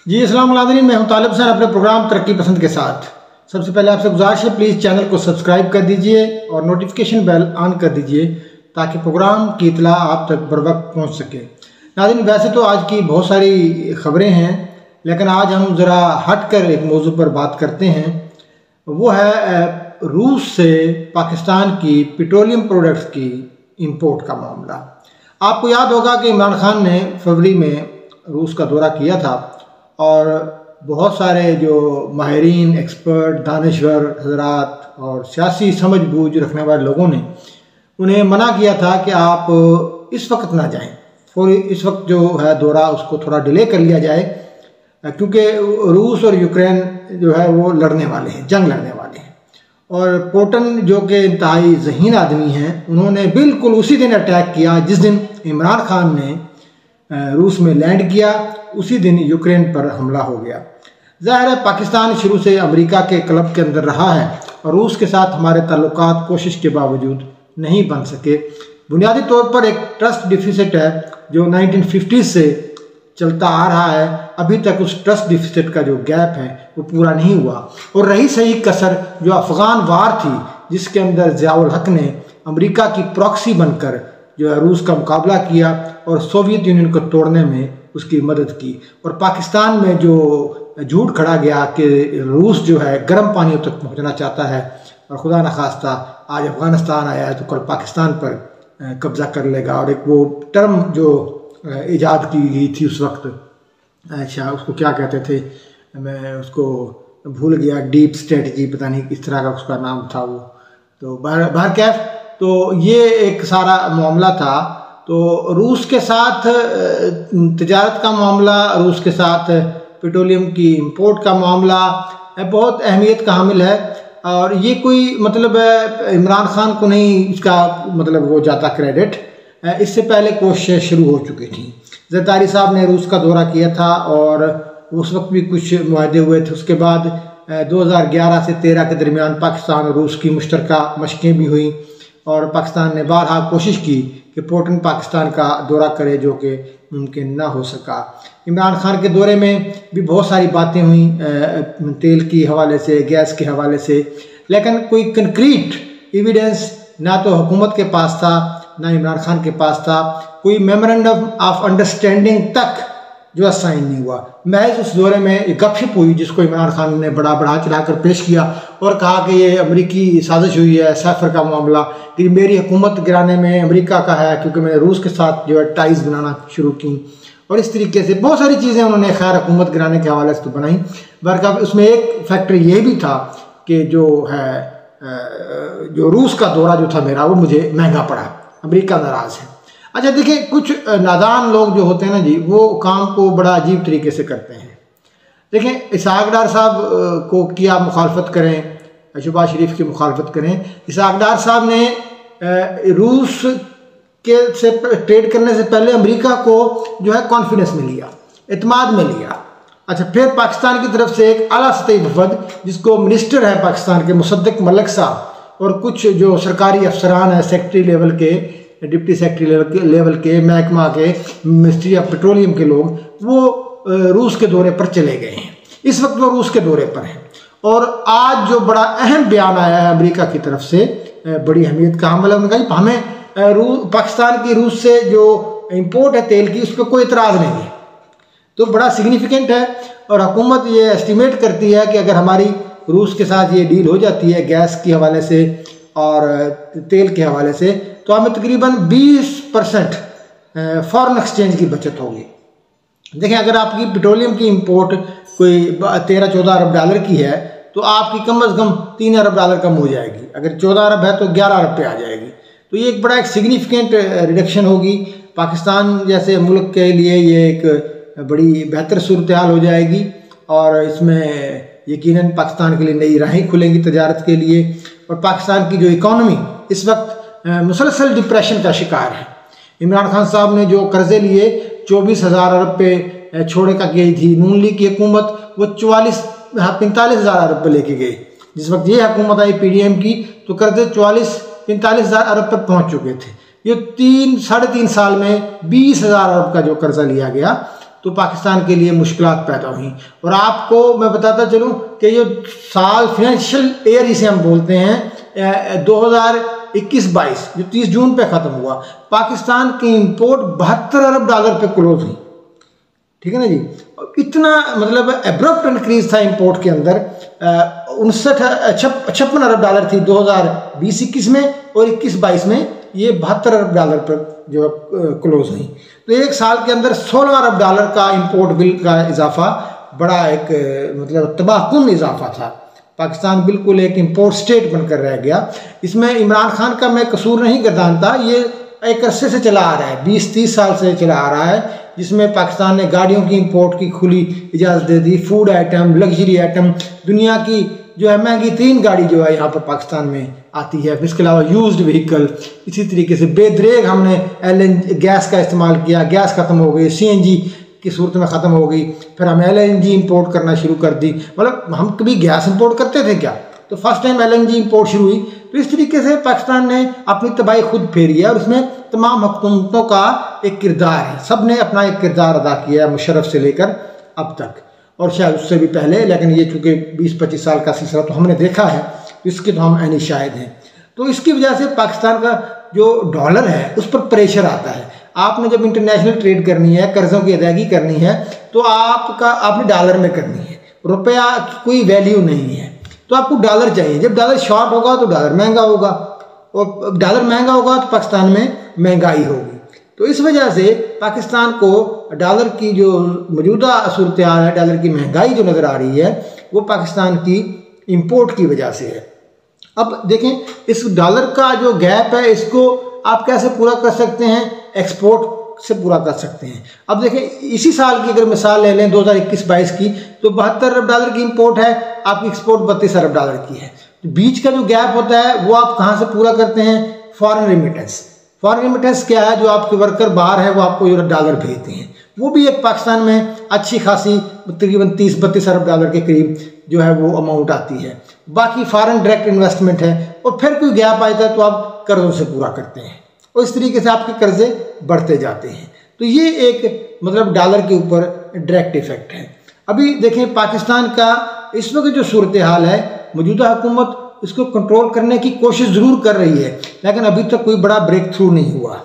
जी अस्सलाम वालेकुम, मैं हूं तालिब हुसैन अपने प्रोग्राम तरक्की पसंद के साथ। सबसे पहले आपसे गुजारिश है, प्लीज़ चैनल को सब्सक्राइब कर दीजिए और नोटिफिकेशन बेल ऑन कर दीजिए ताकि प्रोग्राम की इतला आप तक बर वक्त पहुँच सके। नाज़रीन, वैसे तो आज की बहुत सारी ख़बरें हैं, लेकिन आज हम ज़रा हट कर एक मौजू पर बात करते हैं। वो है रूस से पाकिस्तान की पेट्रोलियम प्रोडक्ट्स की इंपोर्ट का मामला। आपको याद होगा कि इमरान खान ने फरवरी में रूस का दौरा किया था और बहुत सारे जो माहिरीन, एक्सपर्ट, दानश्वर हजरात और सियासी समझ बूझ रखने वाले लोगों ने उन्हें मना किया था कि आप इस वक्त ना जाएं। इस वक्त जो है दौरा उसको थोड़ा डिले कर लिया जाए, क्योंकि रूस और यूक्रेन जो है वो लड़ने वाले हैं, जंग लड़ने वाले हैं। और पुतिन जो कि इंतहाई ज़हीन आदमी हैं, उन्होंने बिल्कुल उसी दिन अटैक किया जिस दिन इमरान खान ने रूस में लैंड किया, उसी दिन यूक्रेन पर हमला हो गया। ज़ाहिर है पाकिस्तान शुरू से अमेरिका के क्लब के अंदर रहा है और रूस के साथ हमारे ताल्लुकात कोशिश के बावजूद नहीं बन सके। बुनियादी तौर पर एक ट्रस्ट डिफिसिट है जो 1950 से चलता आ रहा है। अभी तक उस ट्रस्ट डिफिसिट का जो गैप है वो पूरा नहीं हुआ। और रही सही कसर जो अफ़गान वार थी, जिसके अंदर ज़ियाउल हक ने अमेरिका की प्रॉक्सी बनकर जो है रूस का मुकाबला किया और सोवियत यूनियन को तोड़ने में उसकी मदद की। और पाकिस्तान में जो झूठ खड़ा गया कि रूस जो है गर्म पानियों तक पहुंचना चाहता है और खुदा न खास्ता आज अफ़गानिस्तान आया है तो कल पाकिस्तान पर कब्ज़ा कर लेगा। और एक वो टर्म जो ईजाद की गई थी उस वक्त, अच्छा उसको क्या कहते थे, मैं उसको भूल गया, डीप स्ट्रेटजी पता नहीं किस तरह का उसका नाम था वो। तो बाहर कैफ, तो ये एक सारा मामला था। तो रूस के साथ तिजारत का मामला, रूस के साथ पेट्रोलियम की इंपोर्ट का मामला बहुत अहमियत का हामिल है। और ये कोई मतलब इमरान खान को नहीं इसका मतलब वो जाता क्रेडिट, इससे पहले कोशिशें शुरू हो चुकी थी। ज़रदारी साहब ने रूस का दौरा किया था और उस वक्त भी कुछ मुआहदे हुए थे। उसके बाद 2011 से 13 के दरमियान पाकिस्तान और रूस की मुश्तरका मशकें भी हुई और पाकिस्तान ने बारहा कोशिश की कि पुतिन पाकिस्तान का दौरा करे, जो कि मुमकिन ना हो सका। इमरान खान के दौरे में भी बहुत सारी बातें हुई, तेल के हवाले से, गैस के हवाले से, लेकिन कोई कंक्रीट एविडेंस ना तो हुकूमत के पास था ना इमरान खान के पास था। कोई मेमोरेंडम ऑफ अंडरस्टैंडिंग तक जो है साइन नहीं हुआ। महज उस दौरे में एक गपशप हुई जिसको इमरान खान ने बड़ा बढ़ा चढ़ाकर पेश किया और कहा कि ये अमेरिकी साजिश हुई है, सैफर का मामला, कि मेरी हुकूमत गिराने में अमेरिका का है क्योंकि मैंने रूस के साथ जो है टाइज बनाना शुरू की। और इस तरीके से बहुत सारी चीज़ें उन्होंने खैर हुकूमत गिराने के हवाले से तो बनाई। बहरकैफ उसमें एक फैक्टर ये भी था कि जो है जो रूस का दौरा जो था मेरा, वो मुझे महंगा पड़ा, अमेरिका नाराज़ है। अच्छा देखिए, कुछ नादान लोग जो होते हैं ना जी, वो काम को बड़ा अजीब तरीके से करते हैं। देखें, इसहाक डार साहब को की आप मुखालफत करें, शहबाज शरीफ की मुखालफत करें, इसहाक डार साहब ने रूस के से ट्रेड करने से पहले अमेरिका को जो है कॉन्फिडेंस में लिया, एतमाद में लिया। अच्छा, फिर पाकिस्तान की तरफ से एक आला सतही वफद, जिसको मिनिस्टर है पाकिस्तान के मुसद्दिक मलिक साहब और कुछ जो सरकारी अफसरान हैं, सेक्रेटरी लेवल के, डिप्टी सेक्रेटरी लेवल के, महकमा के, मिनिस्ट्री ऑफ पेट्रोलियम के लोग, वो रूस के दौरे पर चले गए हैं। इस वक्त वो रूस के दौरे पर हैं। और आज जो बड़ा अहम बयान आया है अमेरिका की तरफ से, बड़ी अहमियत का हमला, उन्होंने कहा हमें पाकिस्तान की रूस से जो इंपोर्ट है तेल की, उस पर कोई इतराज़ नहीं है। तो बड़ा सिग्निफिकेंट है। और हुकूमत ये एस्टिमेट करती है कि अगर हमारी रूस के साथ ये डील हो जाती है गैस के हवाले से और तेल के हवाले से, तो हमें तकरीबन 20% फॉरेन एक्सचेंज की बचत होगी। देखें, अगर आपकी पेट्रोलियम की इंपोर्ट कोई 13-14 अरब डॉलर की है तो आपकी कम अज़ कम 3 अरब डॉलर कम हो जाएगी। अगर 14 अरब है तो 11 अरब पे आ जाएगी। तो ये एक बड़ा एक सिग्निफिकेंट रिडक्शन होगी। पाकिस्तान जैसे मुल्क के लिए ये एक बड़ी बेहतर सूरत हाल हो जाएगी और इसमें यकीनन पाकिस्तान के लिए नई राहें खुलेंगी तजारत के लिए। और पाकिस्तान की जो इकॉनमी इस वक्त मुसलसल डिप्रेशन का शिकार है। इमरान खान साहब ने जो कर्जे लिए 24,000 अरब पे छोड़े का गई थी, नून लीग की हुकूमत वो 45,000 अरब पे लेके गई। जिस वक्त ये हुकूमत आई PDM की तो कर्जे 45,000 अरब पर पहुंच चुके थे। ये 3-3.5 साल में 20,000 अरब का जो कर्जा लिया गया तो पाकिस्तान के लिए मुश्किलात पैदा हुई। और आपको मैं बताता चलूँ कि ये साल फाइनेंशियल ईयर इसे हम बोलते हैं 2021-22 जो 30 जून पे ख़त्म हुआ, पाकिस्तान की इंपोर्ट 72 अरब डॉलर पे क्लोज हुई। ठीक है ना जी, इतना मतलब एब्रप्ट इंक्रीज था इंपोर्ट के अंदर। 56 अरब डॉलर थी 2020-21 में, और 21-22 में ये 72 अरब डॉलर पर जो क्लोज हुई। तो एक साल के अंदर 16 अरब डॉलर का इंपोर्ट बिल का इजाफा बड़ा एक मतलब तबाहकुन इजाफा था। पाकिस्तान बिल्कुल एक इंपोर्ट स्टेट बनकर रह गया। इसमें इमरान खान का मैं कसूर नहीं गर्दानता, ये एक अरसे से चला आ रहा है, 20-30 साल से चला आ रहा है, जिसमें पाकिस्तान ने गाड़ियों की इंपोर्ट की खुली इजाज़त दे दी। फूड आइटम, लग्जरी आइटम, दुनिया की जो है महंगी 3 गाड़ी जो है यहाँ पर पाकिस्तान में आती है। इसके अलावा यूज्ड व्हीकल, इसी तरीके से बेदरेग हमने LNG गैस का इस्तेमाल किया, गैस ख़त्म हो गई, CNG की सूरत में ख़त्म हो गई, फिर हम LNG इंपोर्ट करना शुरू कर दी। मतलब हम कभी गैस इंपोर्ट करते थे क्या, तो फर्स्ट टाइम LNG इंपोर्ट शुरू हुई। तो इस तरीके से पाकिस्तान ने अपनी तबाही खुद फेरी है, और इसमें तमाम हुकूमतों का एक किरदार है, सब ने अपना एक किरदार अदा किया है, मुशर्रफ से लेकर अब तक, और शायद उससे भी पहले, लेकिन ये चूँकि 20-25 साल का सिलसिला तो हमने देखा है, इसके तो हम ऐनी शाहिद हैं। तो इसकी वजह से पाकिस्तान का जो डॉलर है उस पर प्रेशर आता है। आपने जब इंटरनेशनल ट्रेड करनी है, कर्ज़ों की अदायगी करनी है, तो आपने डॉलर में करनी है, रुपया की कोई वैल्यू नहीं है, तो आपको डॉलर चाहिए। जब डॉलर शॉर्ट होगा तो डॉलर महंगा होगा, और डॉलर महंगा होगा तो पाकिस्तान में महंगाई होगी। तो इस वजह से पाकिस्तान को डॉलर की जो मौजूदा सूरत हाल है, डॉलर की महंगाई जो नज़र आ रही है, वो पाकिस्तान की इंपोर्ट की वजह से है। अब देखें, इस डॉलर का जो गैप है, इसको आप कैसे पूरा कर सकते हैं? एक्सपोर्ट से पूरा कर सकते हैं। अब देखें, इसी साल की अगर मिसाल ले लें 2021-22 की, तो 72 अरब डॉलर की इंपोर्ट है, आपकी एक्सपोर्ट 32 अरब डॉलर की है। तो बीच का जो गैप होता है वो आप कहाँ से पूरा करते हैं? Foreign remittance. फॉरेन रेमिटेंस क्या है? जो आपके वर्कर बाहर है वो आपको डॉलर भेजते हैं, वो भी एक पाकिस्तान में अच्छी खासी तकरीबन 30-32 अरब डॉलर के करीब जो है वो अमाउंट आती है। बाकी फॉरेन डायरेक्ट इन्वेस्टमेंट है, और फिर कोई गैप आता है तो आप कर्जों से पूरा करते हैं, और इस तरीके से आपके कर्जे बढ़ते जाते हैं। तो ये एक मतलब डॉलर के ऊपर डायरेक्ट इफेक्ट है। अभी देखें, पाकिस्तान का इस वक्त जो सूरत हाल है, मौजूदा हुकूमत इसको कंट्रोल करने की कोशिश ज़रूर कर रही है, लेकिन अभी तक कोई बड़ा ब्रेक थ्रू नहीं हुआ।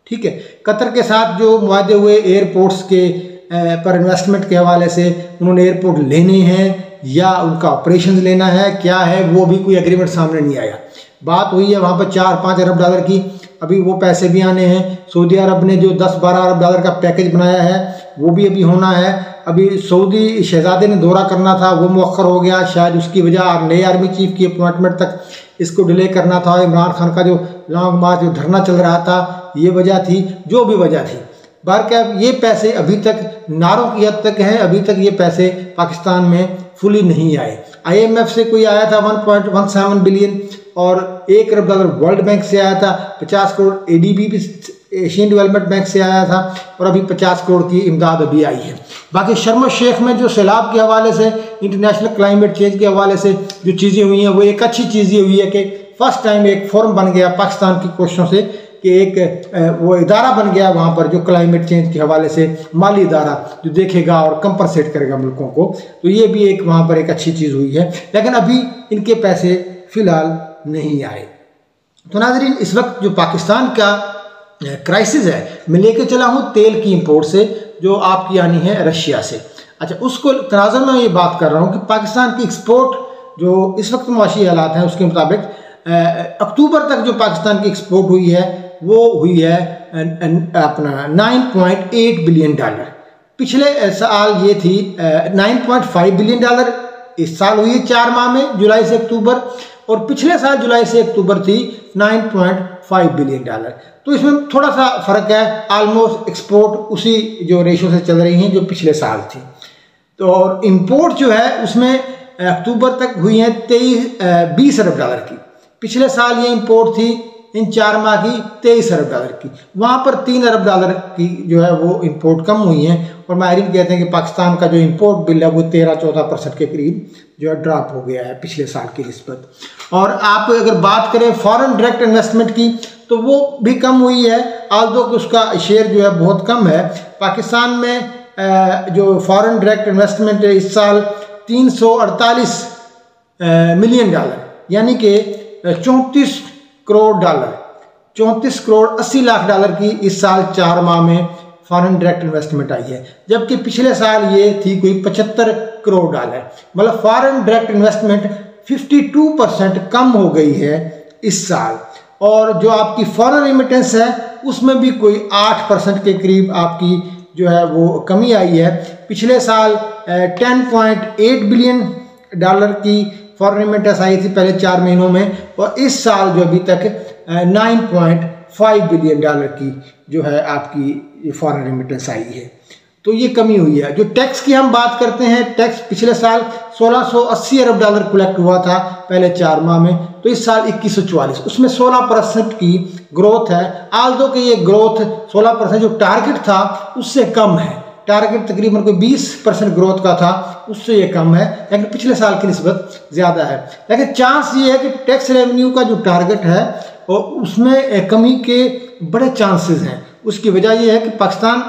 ठीक है, कतर के साथ जो मुआहदे हुए एयरपोर्ट्स के पर इन्वेस्टमेंट के हवाले से, उन्होंने एयरपोर्ट लेने हैं या उनका ऑपरेशन लेना है, क्या है, वो भी कोई एग्रीमेंट सामने नहीं आया। बात हुई है वहाँ पर 4-5 अरब डॉलर की, अभी वो पैसे भी आने हैं। सऊदी अरब ने जो 10-12 अरब डॉलर का पैकेज बनाया है वो भी अभी होना है। अभी सऊदी शहजादे ने दौरा करना था, वो मुअख्खर हो गया, शायद उसकी वजह नए आर्मी चीफ की अपॉइंटमेंट तक इसको डिले करना था। इमरान खान का जो लॉन्ग मार्च जो धरना चल रहा था, ये वजह थी, जो भी वजह थी। बहरकैफ ये पैसे अभी तक नारों की हद तक हैं, अभी तक ये पैसे पाकिस्तान में फुली नहीं आए। IMF से कोई आया था 1.17 बिलियन, और 1 अरब डॉलर वर्ल्ड बैंक से आया था, 50 करोड़ ADB भी एशियन डेवलपमेंट बैंक से आया था, और अभी 50 करोड़ की इमदाद अभी आई है। बाकी शर्म शेख में जो सैलाब के हवाले से, इंटरनेशनल क्लाइमेट चेंज के हवाले से जो चीज़ें हुई हैं, वो एक अच्छी चीज़ ये हुई है कि फर्स्ट टाइम एक फोरम बन गया पाकिस्तान की कोशिशों से, कि एक वो इदारा बन गया वहाँ पर जो क्लाइमेट चेंज के हवाले से माली इदारा जो देखेगा और कंपनसेट करेगा मुल्कों को। तो ये भी एक वहाँ पर एक अच्छी चीज़ हुई है, लेकिन अभी इनके पैसे फ़िलहाल नहीं आए। तो नाज़रीन, इस वक्त जो पाकिस्तान का क्राइसिस है, मैं लेके चला हूँ तेल की इंपोर्ट से, जो आपकी आनी है रशिया से। अच्छा, उसको तनाज़ुर में ये बात कर रहा हूँ कि पाकिस्तान की एक्सपोर्ट जो इस वक्त मुआशी हालात हैं उसके मुताबिक अक्टूबर तक जो पाकिस्तान की एक्सपोर्ट हुई है वो हुई है अपना 9.8 बिलियन डॉलर। पिछले साल ये थी 9.5 बिलियन डॉलर, इस साल हुई है 4 माह में, जुलाई से अक्टूबर, और पिछले साल जुलाई से अक्टूबर थी 9.5 बिलियन डॉलर। तो इसमें थोड़ा सा फ़र्क है, आलमोस्ट एक्सपोर्ट उसी जो रेशो से चल रही हैं जो पिछले साल थी। तो और इम्पोर्ट जो है उसमें अक्टूबर तक हुई है 20 अरब डॉलर की। पिछले साल ये इंपोर्ट थी इन 4 माह की 23 अरब डॉलर की, वहाँ पर 3 अरब डॉलर की जो है वो इंपोर्ट कम हुई हैं। और माहिरीन कहते हैं कि पाकिस्तान का जो इंपोर्ट बिल है वो 13-14% के करीब जो है ड्रॉप हो गया है पिछले साल की निस्बत। और आप अगर बात करें फॉरेन डायरेक्ट इन्वेस्टमेंट की, तो वो भी कम हुई है, आल्दो कि उसका शेयर जो है बहुत कम है। पाकिस्तान में जो फॉरेन डायरेक्ट इन्वेस्टमेंट है इस साल 348 मिलियन डॉलर, यानी कि 34 करोड़ डॉलर, 34 करोड़ 80 लाख डॉलर की इस साल 4 माह में फॉरेन डायरेक्ट इन्वेस्टमेंट आई है, जबकि पिछले साल ये थी कोई 75 करोड़ डॉलर। मतलब फॉरेन डायरेक्ट इन्वेस्टमेंट 52% कम हो गई है इस साल। और जो आपकी फॉरेन रेमिटेंस है उसमें भी कोई 8% के करीब आपकी जो है वो कमी आई है। पिछले साल 10.8 बिलियन डॉलर की फॉरेन रेमिटेंस आई थी पहले 4 महीनों में, और इस साल जो अभी तक 9.5 बिलियन डॉलर की जो है आपकी फॉरेन रेमिटेंस आई है। तो ये कमी हुई है। जो टैक्स की हम बात करते हैं, टैक्स पिछले साल 1680 अरब डॉलर कलेक्ट हुआ था पहले 4 माह में, तो इस साल 2144, उसमें 16% की ग्रोथ है। आल्दो कि ये ग्रोथ 16% जो टारगेट था उससे कम है, टारगेट तकरीबन कोई 20% ग्रोथ का था, उससे ये कम है, लेकिन पिछले साल की निस्बत ज़्यादा है। लेकिन चांस ये है कि टैक्स रेवेन्यू का जो टारगेट है और उसमें कमी के बड़े चांसेस हैं। उसकी वजह यह है कि पाकिस्तान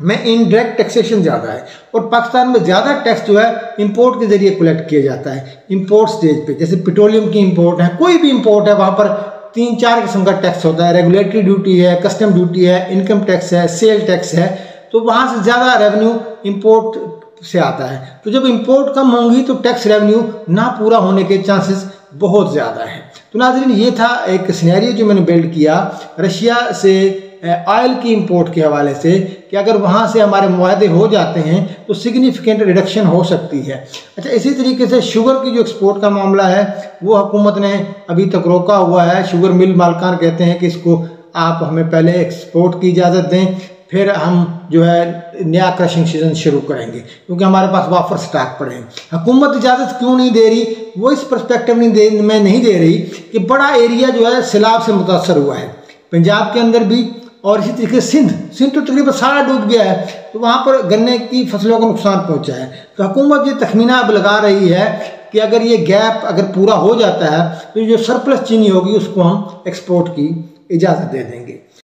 में इनडायरेक्ट टैक्सेशन ज़्यादा है, और पाकिस्तान में ज़्यादा टैक्स जो है इंपोर्ट के जरिए कलेक्ट किया जाता है। इंपोर्ट स्टेज पे जैसे पेट्रोलियम की इंपोर्ट है, कोई भी इंपोर्ट है, वहाँ पर 3-4 किस्म का टैक्स होता है। रेगुलेटरी ड्यूटी है, कस्टम ड्यूटी है, इनकम टैक्स है, सेल टैक्स है, तो वहाँ से ज़्यादा रेवेन्यू इंपोर्ट से आता है। तो जब इंपोर्ट कम होंगी तो टैक्स रेवेन्यू ना पूरा होने के चांसेस बहुत ज़्यादा हैं। तो नाज़रीन, ये था एक सिनेरियो जो मैंने बिल्ड किया रशिया से ऑयल की इंपोर्ट के हवाले से, कि अगर वहाँ से हमारे मुआहदे हो जाते हैं तो सिग्निफिकेंट रिडक्शन हो सकती है। अच्छा, इसी तरीके से शुगर की जो एक्सपोर्ट का मामला है वो हुकूमत ने अभी तक रोका हुआ है। शुगर मिल मालकान कहते हैं कि इसको आप हमें पहले एक्सपोर्ट की इजाज़त दें, फिर हम जो है नया क्रशिंग सीजन शुरू करेंगे, क्योंकि हमारे पास वाफर स्टॉक पड़े हैं। हुकूमत इजाज़त क्यों नहीं दे रही, वो इस परस्पेक्टिव में नहीं दे रही कि बड़ा एरिया जो है सैलाब से मुतासर हुआ है, पंजाब के अंदर भी, और इसी तरीके से सिंध तो तकरीबन सारा डूब गया है, तो वहाँ पर गन्ने की फसलों को नुकसान पहुँचा है। तो हुकूमत ये तखमीना अब लगा रही है कि अगर ये गैप अगर पूरा हो जाता है तो जो सरप्लस चीनी होगी उसको हम एक्सपोर्ट की इजाज़त दे देंगे।